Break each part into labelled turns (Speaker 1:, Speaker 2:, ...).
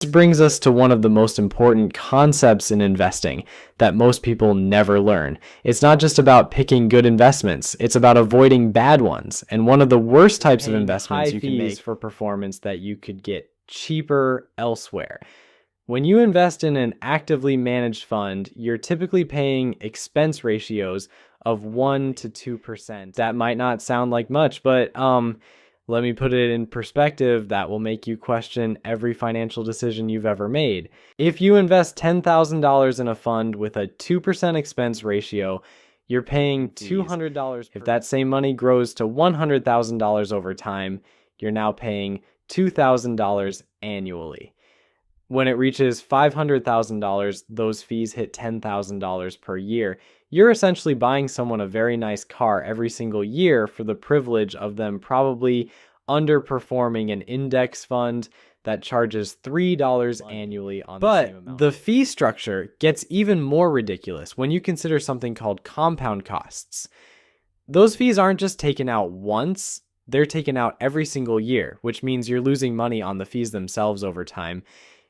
Speaker 1: This brings us to one of the most important concepts in investing that most people never learn. It's not just about picking good investments, it's about avoiding bad ones. And one of the worst types of investments you can make for performance that you could get cheaper elsewhere. When you invest in an actively managed fund, you're typically paying expense ratios of 1 to 2%. That might not sound like much, but let me put it in perspective that will make you question every financial decision you've ever made. If you invest $10,000 in a fund with a 2% expense ratio, you're paying $200. If that same money grows to $100,000 over time, you're now paying $2,000 annually. When it reaches $500,000, those fees hit $10,000 per year. You're essentially buying someone a very nice car every single year for the privilege of them probably underperforming an index fund that charges $3 annually on the same amount. But the fee structure gets even more ridiculous when you consider something called compound costs. Those fees aren't just taken out once, they're taken out every single year, which means you're losing money on the fees themselves over time.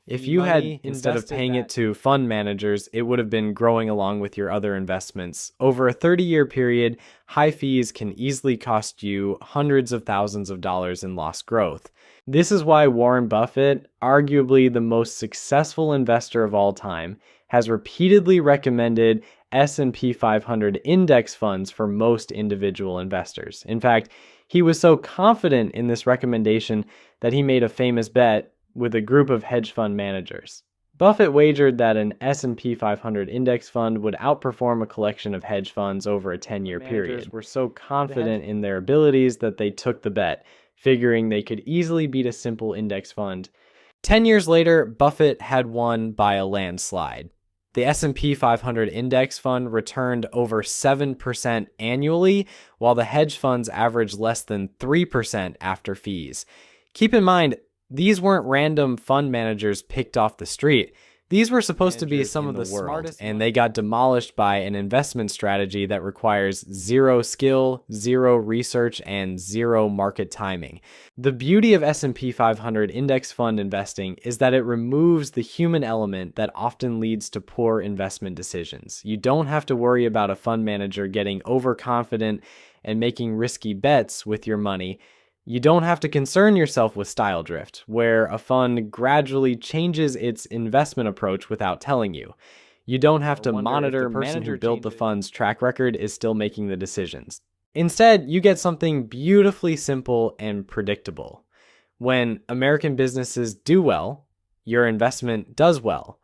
Speaker 1: If you had, instead of paying it to fund managers, it would have been growing along with your other investments. Over a 30-year period, high fees can easily cost you hundreds of thousands of dollars in lost growth. This is why Warren Buffett, arguably the most successful investor of all time, has repeatedly recommended S&P 500 index funds for most individual investors. In fact, he was so confident in this recommendation that he made a famous bet with a group of hedge fund managers. Buffett wagered that an S&P 500 index fund would outperform a collection of hedge funds over a 10-year period. Managers were so confident in their abilities that they took the bet, figuring they could easily beat a simple index fund. 10 years later, Buffett had won by a landslide. The S&P 500 index fund returned over 7% annually, while the hedge funds averaged less than 3% after fees. Keep in mind, these weren't random fund managers picked off the street. These were supposed to be some of the smartest, and they got demolished by an investment strategy that requires zero skill, zero research, and zero market timing. The beauty of S&P 500 index fund investing is that it removes the human element that often leads to poor investment decisions. You don't have to worry about a fund manager getting overconfident and making risky bets with your money. You don't have to concern yourself with style drift, where a fund gradually changes its investment approach without telling you. You don't have to monitor the person who built the fund's track record is still making the decisions. Instead, you get something beautifully simple and predictable. When American businesses do well, your investment does well.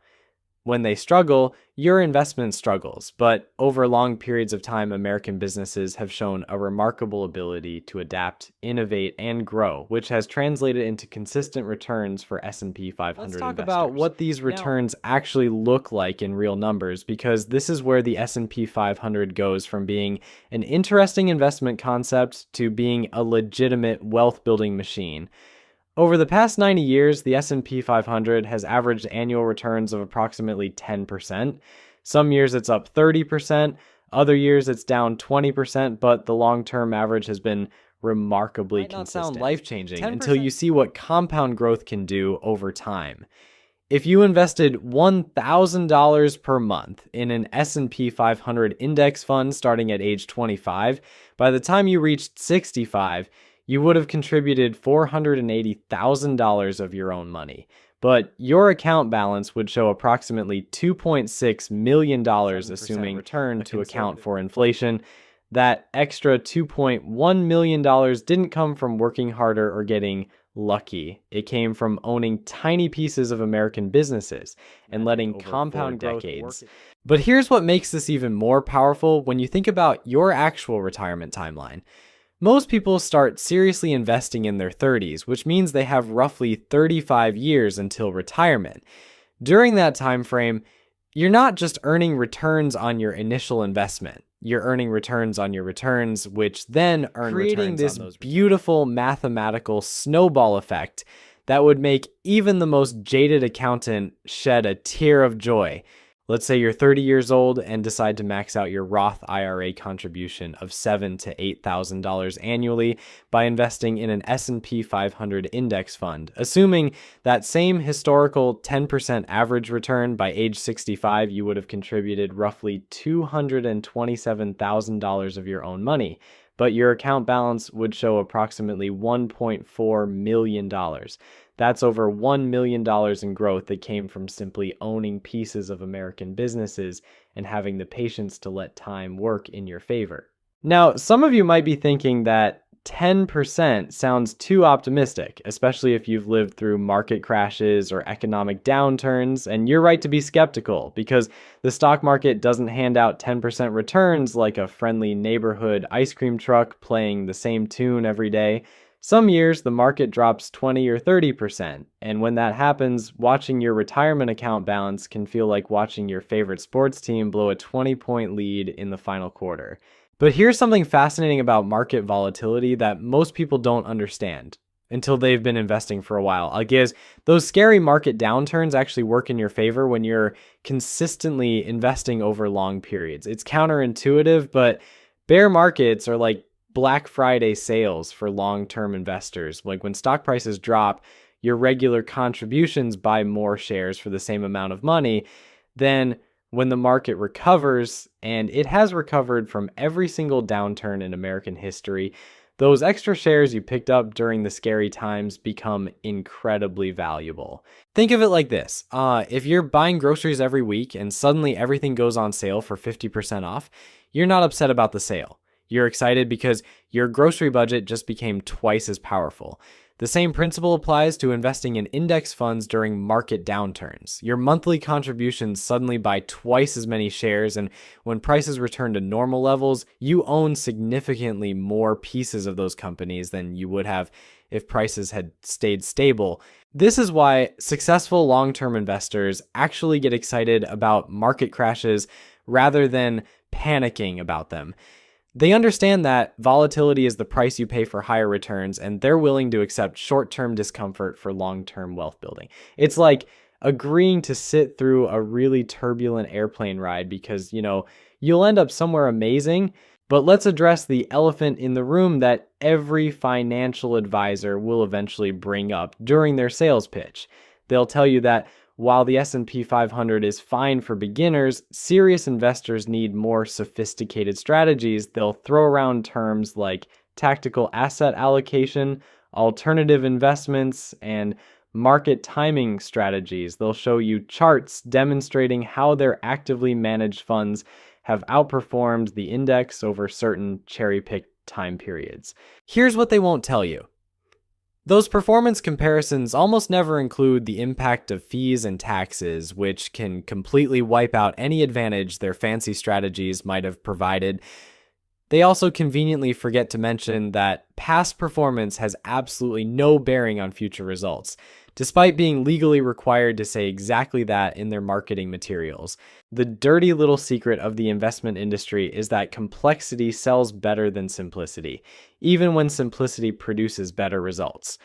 Speaker 1: When they struggle, your investment struggles. But over long periods of time, American businesses have shown a remarkable ability to adapt, innovate, and grow, which has translated into consistent returns for S&P 500 investors. Let's talk about what these returns actually look like in real numbers, because this is where the S&P 500 goes from being an interesting investment concept to being a legitimate wealth-building machine. Over the past 90 years, the S&P 500 has averaged annual returns of approximately 10%. Some years it's up 30%, other years it's down 20%, but the long-term average has been remarkably consistent. Might not sound life-changing until you see what compound growth can do over time. If you invested $1,000 per month in an S&P 500 index fund starting at age 25, by the time you reached 65, you would have contributed $480,000 of your own money, but your account balance would show approximately $2.6 million, assuming return to account for inflation. That extra $2.1 million didn't come from working harder or getting lucky. It came from owning tiny pieces of American businesses and letting compound decades. But here's what makes this even more powerful when you think about your actual retirement timeline. Most people start seriously investing in their 30s, which means they have roughly 35 years until retirement. During that time frame, you're not just earning returns on your initial investment. You're earning returns on your returns, which then earn creating returns on those, creating this beautiful mathematical snowball effect that would make even the most jaded accountant shed a tear of joy. Let's say you're 30 years old and decide to max out your Roth IRA contribution of $7,000 to $8,000 annually by investing in an S&P 500 index fund. Assuming that same historical 10% average return by age 65, you would have contributed roughly $227,000 of your own money, but your account balance would show approximately $1.4 million. That's over $1 million in growth that came from simply owning pieces of American businesses and having the patience to let time work in your favor. Now, some of you might be thinking that 10% sounds too optimistic, especially if you've lived through market crashes or economic downturns, and you're right to be skeptical because the stock market doesn't hand out 10% returns like a friendly neighborhood ice cream truck playing the same tune every day. Some years, the market drops 20 or 30%, and when that happens, watching your retirement account balance can feel like watching your favorite sports team blow a 20-point lead in the final quarter. But here's something fascinating about market volatility that most people don't understand until they've been investing for a while. I guess those scary market downturns actually work in your favor when you're consistently investing over long periods. It's counterintuitive, but bear markets are like Black Friday sales for long-term investors. Like when stock prices drop, your regular contributions buy more shares for the same amount of money. Then when the market recovers, and it has recovered from every single downturn in American history, those extra shares you picked up during the scary times become incredibly valuable. Think of it like this. If you're buying groceries every week and suddenly everything goes on sale for 50% off, you're not upset about the sale. You're excited because your grocery budget just became twice as powerful. The same principle applies to investing in index funds during market downturns. Your monthly contributions suddenly buy twice as many shares, and when prices return to normal levels, you own significantly more pieces of those companies than you would have if prices had stayed stable. This is why successful long-term investors actually get excited about market crashes rather than panicking about them. They understand that volatility is the price you pay for higher returns, and they're willing to accept short-term discomfort for long-term wealth building. It's like agreeing to sit through a really turbulent airplane ride because, you'll end up somewhere amazing, but let's address the elephant in the room that every financial advisor will eventually bring up during their sales pitch. They'll tell you that while the S&P 500 is fine for beginners, serious investors need more sophisticated strategies. They'll throw around terms like tactical asset allocation, alternative investments, and market timing strategies. They'll show you charts demonstrating how their actively managed funds have outperformed the index over certain cherry-picked time periods. Here's what they won't tell you. Those performance comparisons almost never include the impact of fees and taxes, which can completely wipe out any advantage their fancy strategies might have provided. They also conveniently forget to mention that past performance has absolutely no bearing on future results, despite being legally required to say exactly that in their marketing materials. The dirty little secret of the investment industry is that complexity sells better than simplicity, even when simplicity produces better results.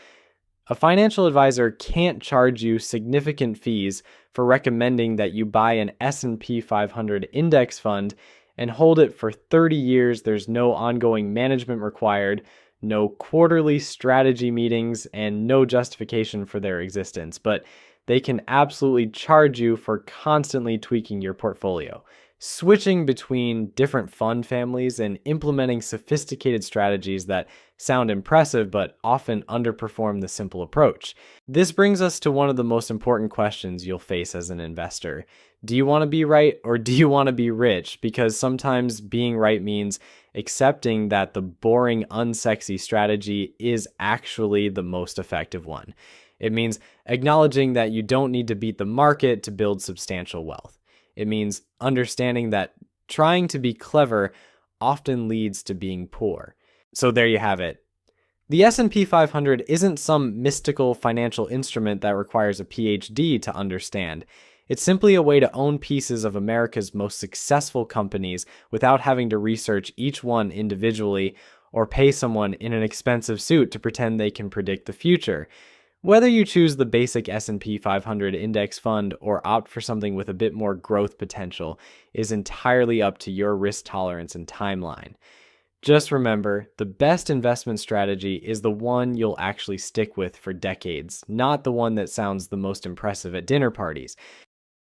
Speaker 1: A financial advisor can't charge you significant fees for recommending that you buy an S&P 500 index fund and hold it for 30 years. There's no ongoing management required, no quarterly strategy meetings, and no justification for their existence. But they can absolutely charge you for constantly tweaking your portfolio, switching between different fund families, and implementing sophisticated strategies that sound impressive but often underperform the simple approach. This brings us to one of the most important questions you'll face as an investor. Do you want to be right or do you want to be rich? Because sometimes being right means accepting that the boring, unsexy strategy is actually the most effective one. It means acknowledging that you don't need to beat the market to build substantial wealth. It means understanding that trying to be clever often leads to being poor. So there you have it. The S&P 500 isn't some mystical financial instrument that requires a PhD to understand. It's simply a way to own pieces of America's most successful companies without having to research each one individually or pay someone in an expensive suit to pretend they can predict the future. Whether you choose the basic S&P 500 index fund or opt for something with a bit more growth potential is entirely up to your risk tolerance and timeline. Just remember, the best investment strategy is the one you'll actually stick with for decades, not the one that sounds the most impressive at dinner parties.